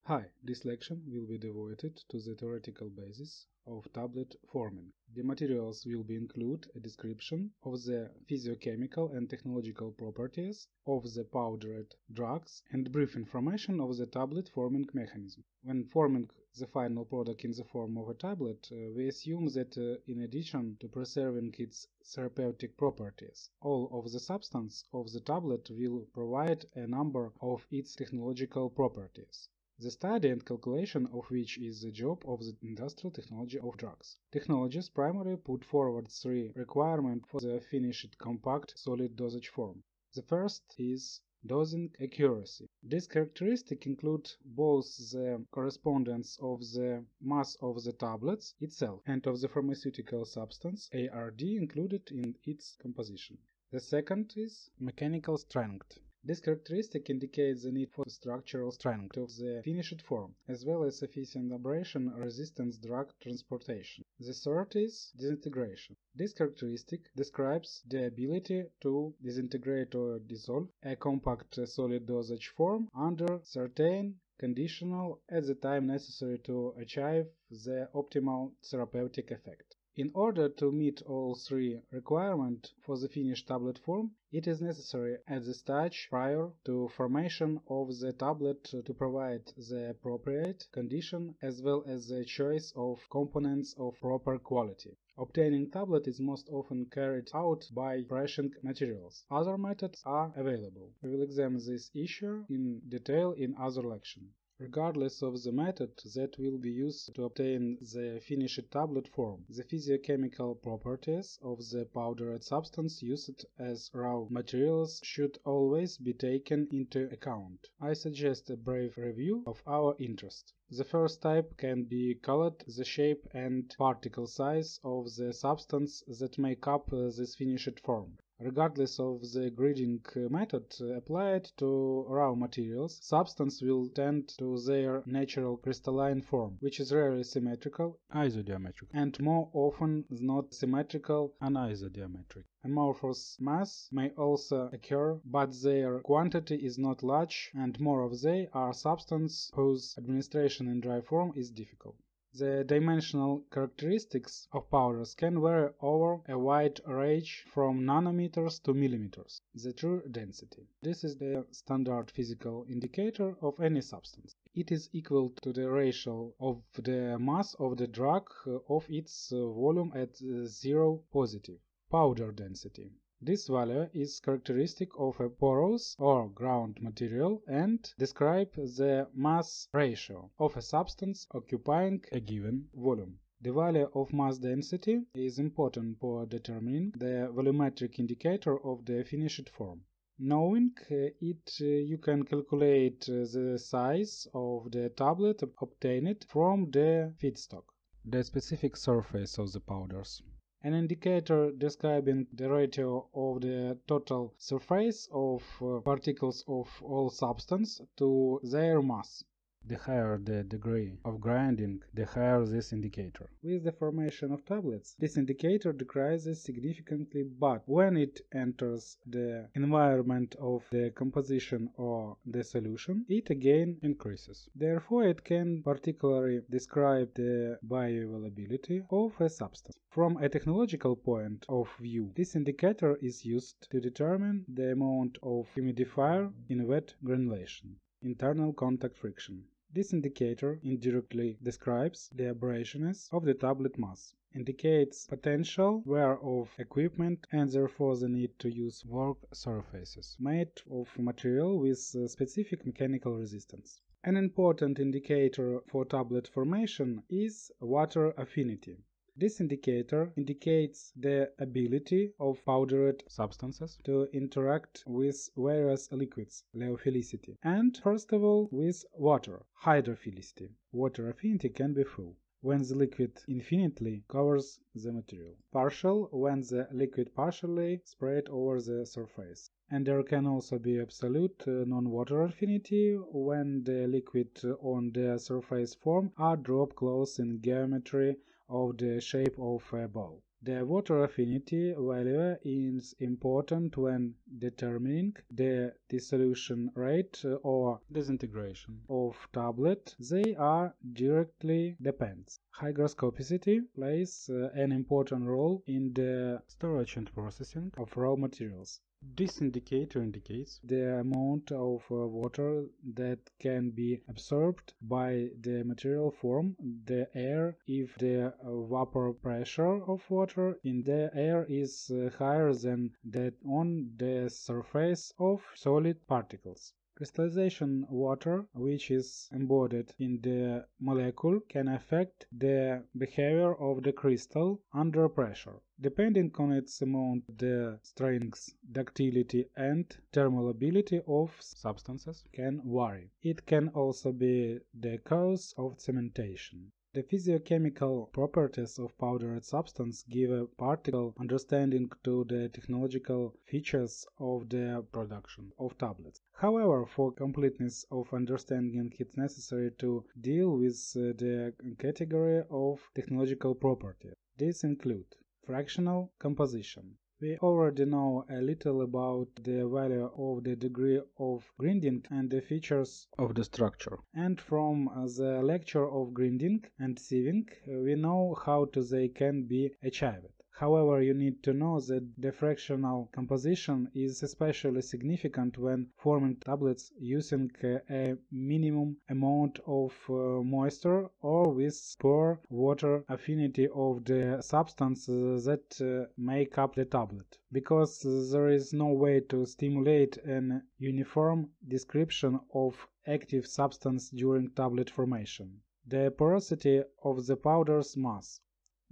Hi, this lecture will be devoted to the theoretical basis of tablet forming. The materials will include a description of the physiochemical and technological properties of the powdered drugs and brief information of the tablet forming mechanism. When forming the final product in the form of a tablet, we assume that in addition to preserving its therapeutic properties, all of the substance of the tablet will provide a number of its technological properties, the study and calculation of which is the job of the industrial technology of drugs. Technologies primarily put forward three requirements for the finished compact solid dosage form. The first is dosing accuracy. This characteristic includes both the correspondence of the mass of the tablets itself and of the pharmaceutical substance ARD included in its composition. The second is mechanical strength. This characteristic indicates the need for structural strength of the finished form, as well as sufficient abrasion resistance drug transportation. The third is disintegration. This characteristic describes the ability to disintegrate or dissolve a compact solid dosage form under certain conditions at the time necessary to achieve the optimal therapeutic effect. In order to meet all three requirements for the finished tablet form, it is necessary at the stage prior to formation of the tablet to provide the appropriate condition as well as the choice of components of proper quality. Obtaining tablet is most often carried out by pressing materials. Other methods are available. We will examine this issue in detail in other lecture. Regardless of the method that will be used to obtain the finished tablet form, the physiochemical properties of the powdered substance used as raw materials should always be taken into account. I suggest a brief review of our interest. The first type can be colored the shape and particle size of the substance that make up this finished form. Regardless of the grading method applied to raw materials, substance will tend to their natural crystalline form, which is rarely symmetrical, isodiametric, and more often not symmetrical, anisodiametric. Amorphous mass may also occur, but their quantity is not large, and more of they are substances whose administration in dry form is difficult. The dimensional characteristics of powders can vary over a wide range from nanometers to millimeters, the true density. This is the standard physical indicator of any substance. It is equal to the ratio of the mass of the drug of its volume at zero positive. Powder density. This value is characteristic of a porous or ground material and describes the mass ratio of a substance occupying a given volume. The value of mass density is important for determining the volumetric indicator of the finished form. Knowing it, you can calculate the size of the tablet obtained from the feedstock, the specific surface of the powders. An indicator describing the ratio of the total surface of particles of all substance to their mass. The higher the degree of grinding, the higher this indicator. With the formation of tablets, this indicator decreases significantly, but when it enters the environment of the composition or the solution, it again increases. Therefore, it can particularly describe the bioavailability of a substance. From a technological point of view, this indicator is used to determine the amount of humidifier in wet granulation, internal contact friction. This indicator indirectly describes the abrasiveness of the tablet mass, indicates potential wear of equipment and therefore the need to use work surfaces made of material with specific mechanical resistance. An important indicator for tablet formation is water affinity. This indicator indicates the ability of powdered substances to interact with various liquids, liophilicity, and first of all with water, hydrophilicity. Water affinity can be full when the liquid infinitely covers the material, partial when the liquid partially spread over the surface, and there can also be absolute non-water affinity when the liquid on the surface form are drop close in geometry of the shape of a ball. The water affinity value is important when determining the dissolution rate or disintegration of tablet. They are directly depends. Hygroscopicity plays an important role in the storage and processing of raw materials. This indicator indicates the amount of water that can be absorbed by the material from the air if the vapor pressure of water in the air is higher than that on the surface of solid particles. Crystallization water, which is embodied in the molecule, can affect the behavior of the crystal under pressure. Depending on its amount, the strength, ductility, and thermolability of substances can vary. It can also be the cause of cementation. The physiochemical properties of powdered substance give a practical understanding to the technological features of the production of tablets. However, for completeness of understanding, it's necessary to deal with the category of technological properties. These include fractional composition. We already know a little about the value of the degree of grinding and the features of the structure. And from the lecture of grinding and sieving, we know how they can be achieved. However, you need to know that the fractional composition is especially significant when forming tablets using a minimum amount of moisture or with poor water affinity of the substance that make up the tablet, because there is no way to stimulate an uniform description of active substance during tablet formation. The porosity of the powder's mass.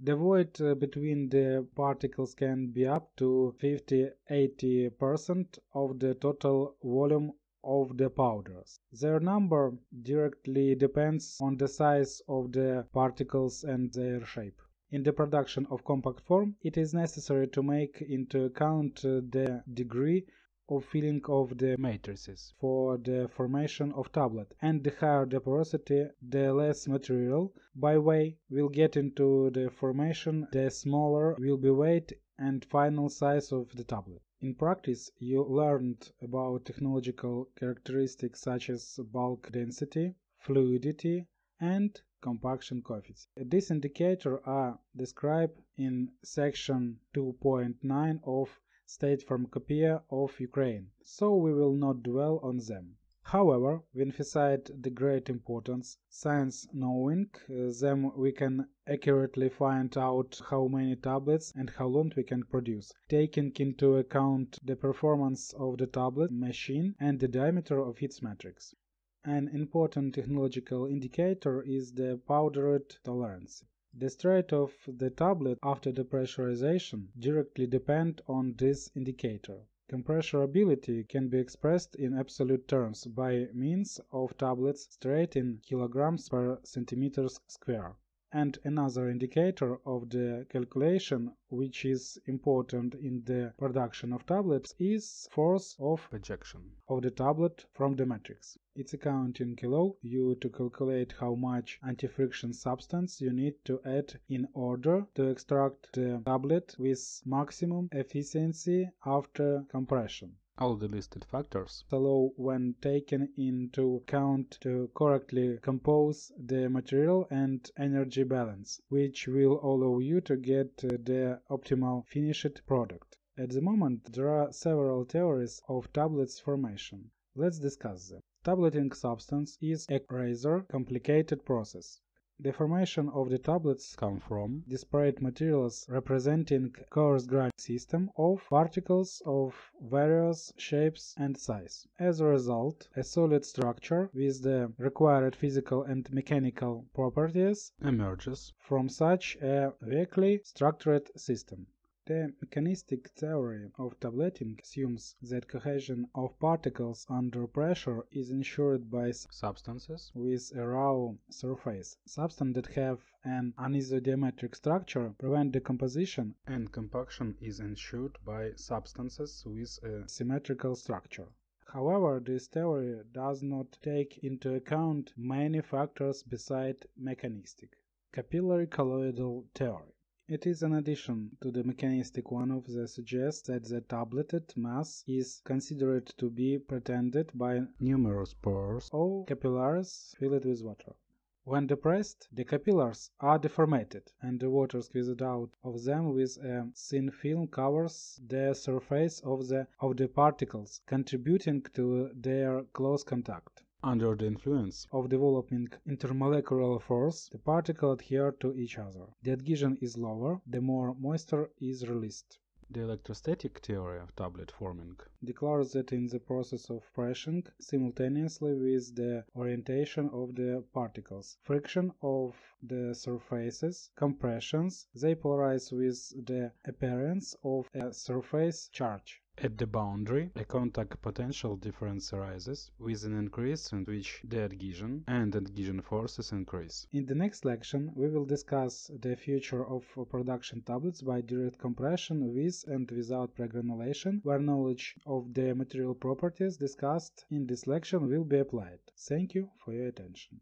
The void between the particles can be up to 50–80% of the total volume of the powders. Their number directly depends on the size of the particles and their shape. In the production of compact form, it is necessary to make into account the degree of filling of the matrices for the formation of tablet, and the higher the porosity, the less material by way will get into the formation, the smaller will be weight and final size of the tablet. In practice, you learned about technological characteristics such as bulk density, fluidity, and compaction coefficient. These indicators are described in section 2.9 of State Pharmacopoeia of Ukraine, so we will not dwell on them. However, we emphasize the great importance, since knowing them we can accurately find out how many tablets and how long we can produce, taking into account the performance of the tablet machine and the diameter of its matrix. An important technological indicator is the powdered tolerance. The strength of the tablet after depressurization directly depends on this indicator. Compressibility can be expressed in absolute terms by means of tablets strength in kilograms per centimeters square. And another indicator of the calculation, which is important in the production of tablets, is force of ejection of the tablet from the matrix. Its accounting allows you to calculate how much anti-friction substance you need to add in order to extract the tablet with maximum efficiency after compression. All the listed factors allow, when taken into account, to correctly compose the material and energy balance, which will allow you to get the optimal finished product. At the moment, there are several theories of tablets formation. Let's discuss them. Tableting substance is a rather complicated process. The formation of the tablets comes from disparate materials representing coarse-grained system of particles of various shapes and size. As a result, a solid structure with the required physical and mechanical properties emerges from such a weakly structured system. The mechanistic theory of tableting assumes that cohesion of particles under pressure is ensured by substances with a raw surface. Substances that have an anisodiametric structure prevent decomposition, and compaction is ensured by substances with a symmetrical structure. However, this theory does not take into account many factors beside mechanistic. Capillary colloidal theory. It is an addition to the mechanistic one of that suggests that the tableted mass is considered to be pretended by numerous pores or capillaries filled with water. When depressed, the capillaries are deformed, and the water squeezed out of them with a thin film covers the surface of the particles, contributing to their close contact. Under the influence of developing intermolecular force, the particles adhere to each other. The adhesion is lower, the more moisture is released. The electrostatic theory of tablet forming declares that in the process of pressing simultaneously with the orientation of the particles, friction of the surfaces, compressions, they polarize with the appearance of a surface charge. At the boundary, a contact potential difference arises, with an increase in which the adhesion and adhesion forces increase. In the next lecture, we will discuss the future of production tablets by direct compression with and without pregranulation, where knowledge of the material properties discussed in this lecture will be applied. Thank you for your attention.